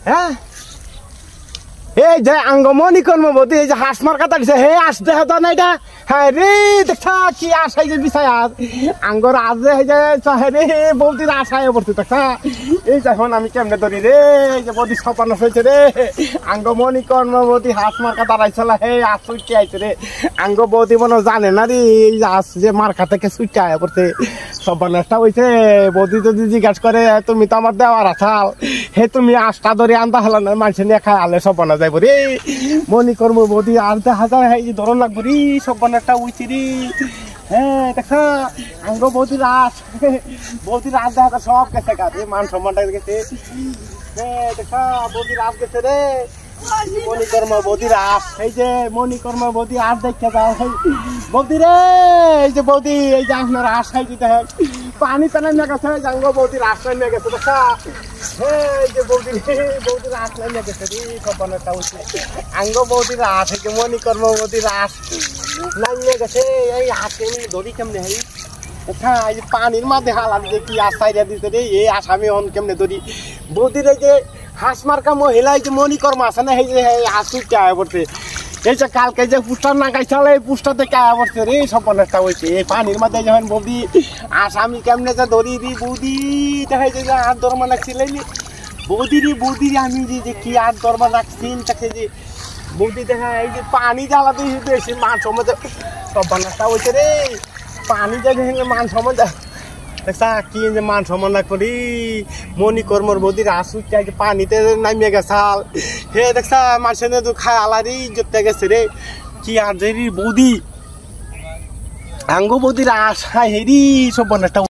হ্যাঁ এই যে আঙ্গমনি কর্মবতী এই যে হাঁস মার কাটা দিছে হে আসতে হতো না এটা হ্যাঁ রে দেখা কি আশাই যে বিষয় আজ আঙ্গর আজ এই যে রে বৌদির আশায় পড়তে দেখা এই যখন আমি কেমনে ধরি রে এই যে বৌদি সপানো হয়েছে রে আঙ্গমনি কর্মবতী হাঁস মার কাটা রাইছলা হে আজ সুইটে আইছে রে আঙ্গ বৌদি মনে জানে না রে এই আজ যে মার কাটা থেকে সুইটে আয় পড়তে সপানোটা হয়েছে বৌদি যদি জিজ্ঞাসা করে তুমি তো আমার দেওয়ার আছাল হে তুমি আশটা ধরে আনতে হলো না মানুষের নিয়ে খায় আলে সপানো যাইব রে মনি কর্ম বৌদি আর দেখা যায় এই যে ধরন লাগবো রে সপানোটা উইছি রে হ্যাঁ দেখা আঙ্গ বৌদির আশ দেখা সব গেছে গাছে মান সম্মানটা গেছে হ্যাঁ দেখা বৌদির আশ গেছে রে মণিকর্ম বৌদির আশ এই যে মণিকর্ম বৌদি আশ দেখতে যাও বৌদি রে এই যে বৌদি এই যে আপনার আশ খাই দিতে হয় পানি টানাই নিয়ে গেছে জাঙ্গ বৌদির আশ নিয়ে গেছে দেখা এই যে বৌদির আশ নিয়ে গেছে রে সপানোটা উঠছে আঙ্গ বৌদির আশ এই যে মণিকর্ম বৌদির আশ নিয়ে গেছে এই আশ এমনি ধরি কেমনে হয় আচ্ছা এই যে পানির মাঝে হালা দিতে কি আশ সাইডা দিতে রে এই আশ আমি অন কেমনে ধরি বৌদির এই যে হাঁস মার্কা মহিলা এই যে মণিকর্ম আছে না এই যে হাঁস উঠতে আয় পড়ছে এই যে কালকে যে পুষ্টার না গাইছাল এই পুষ্টার থেকে আয় পড়ছে রে সপনেরটা হয়েছে এই পানির মধ্যে যখন বৌদি আস আমি কেমনে যে ধরি রি বৌদি দেখাই যে হাত ধর্মা রাখছিলেন বৌদি আমি যে কি হাত ধর্মা রাখছি তাকে যে বৌদি দেখা এই যে পানি জ্বালাতে বেশি মান সময় সপনেরটা হয়েছে রে পানি যে মান সময় দেখছা কি যে মান সম্মান না করি মণিকর্মর বৌদির আসুক পানিতে নামিয়ে গেছাল হে দেখছা মানুষের তো খায় আলারি ইজ্জত গেছে রে কি আর যে বৌদি আঙ্গ বৌদির আশা হেরি সব একটা